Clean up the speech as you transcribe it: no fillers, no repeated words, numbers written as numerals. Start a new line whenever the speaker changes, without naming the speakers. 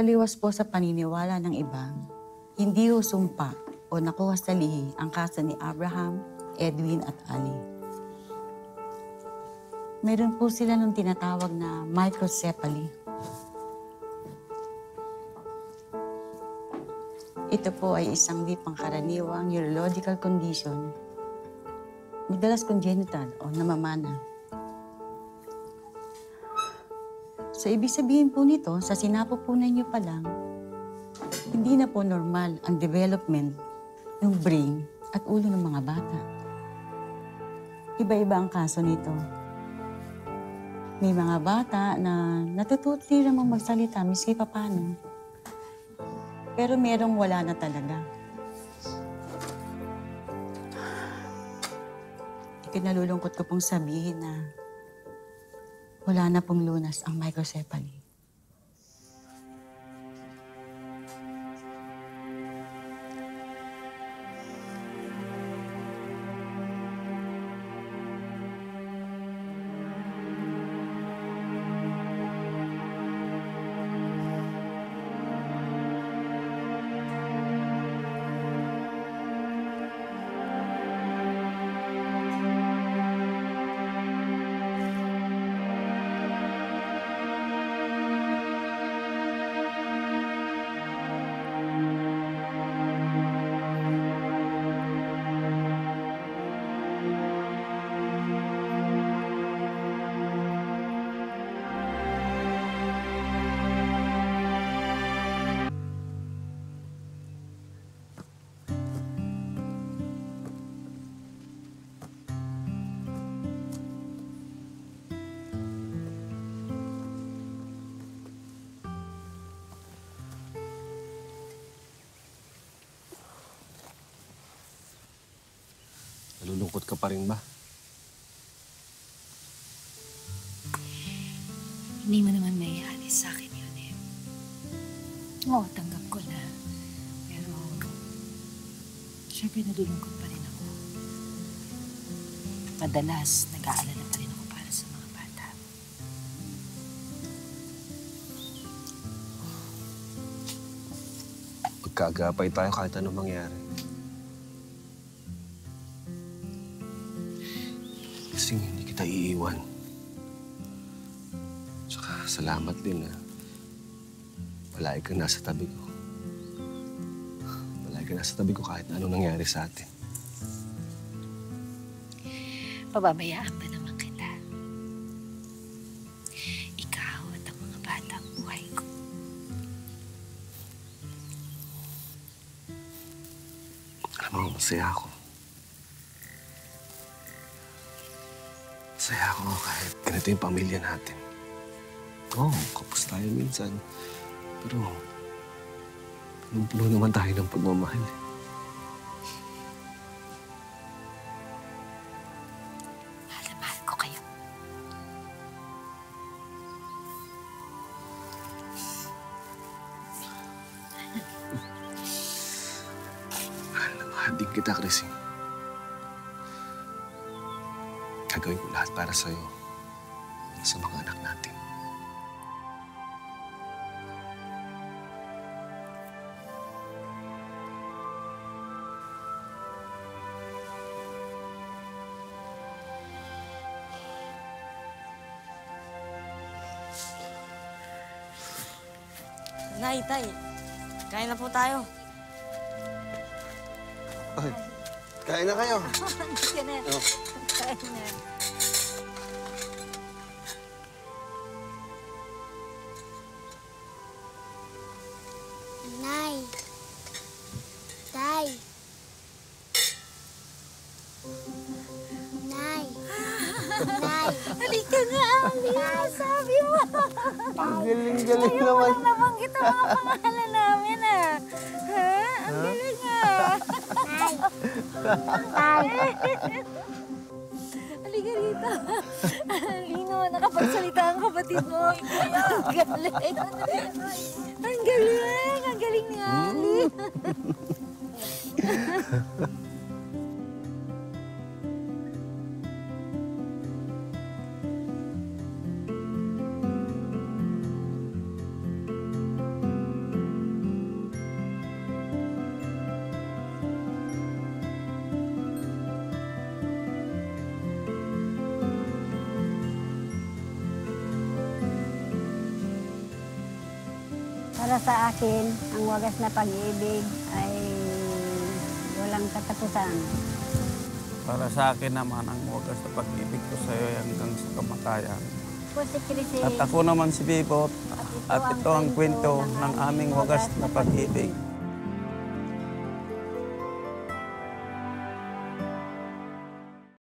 Taliwas po sa paniniwala ng iba, hindi ho sumpa o nakuha sa lihi ang kaso ni Abraham, Edwin at Ali. Meron po sila nung tinatawag na microcephaly. Ito po ay isang di pangkaraniwang neurological condition, madalas congenital o namamana. So, ibig sabihin po nito, sa sinapupunan niyo pa lang, hindi na po normal ang development ng brain at ulo ng mga bata. Iba-iba ang kaso nito. May mga bata na natututli namang magsalita, miski paano. Pero merong wala na talaga. Ikinalulungkot ko pong sabihin na wala na pong lunas ang microcephaly.
Nalulungkot ka pa rin ba?
Hindi mo naman may alis sa akin yun eh. Oo, tanggap ko na. Pero, syempre nalulungkot pa rin ako. Madalas, nag-aalala pa rin ako para sa mga bata.
Magkaagapay tayo kahit anong mangyari. Kasing hindi kita iiwan. Tsaka salamat din na palagi kang nasa tabi ko. Palagi kang nasa tabi ko kahit na anong nangyari sa atin.
Pababayaan ba naman kita? Ikaw at ang mga bata ang buhay ko.
Alam mo, masaya ako. Masaya ako kahit ganito yung pamilya natin. Oo, kapos tayo minsan. Pero, punong-puno naman tayo ng pagmamahal.
Mahal na mahal ko kayo.
Mahal na mahal din kita, Chrissy. Gagawin ko lahat para sa'yo. Sa mga anak natin.
Nay, tay, kain na po tayo.
Ay, kain na kayo.
Sige na.
Oh.
Kain na.
Nay. Tay. Nay. Nay.
Halika nga, Ali. Sabi mo.
Ang galing-galing naman.
Walang nabanggit ang mga pangalan namin, ah. Ha? Ang galing, ah.
Nay. Tay.
Halika rito. Lino, nakapagsalita ang kapatid mo. Ang galing. Ang galing. Ang galing ni Ali.
Para sa akin, ang wagas na pag-ibig ay walang katapusan.
Para sa akin naman, ang wagas na pag-ibig ko sa iyo ay hanggang sa kamatayan.
Ako si Crisel.
At ako naman si Bibot. At ito ang kwento ng aming wagas na pag-ibig.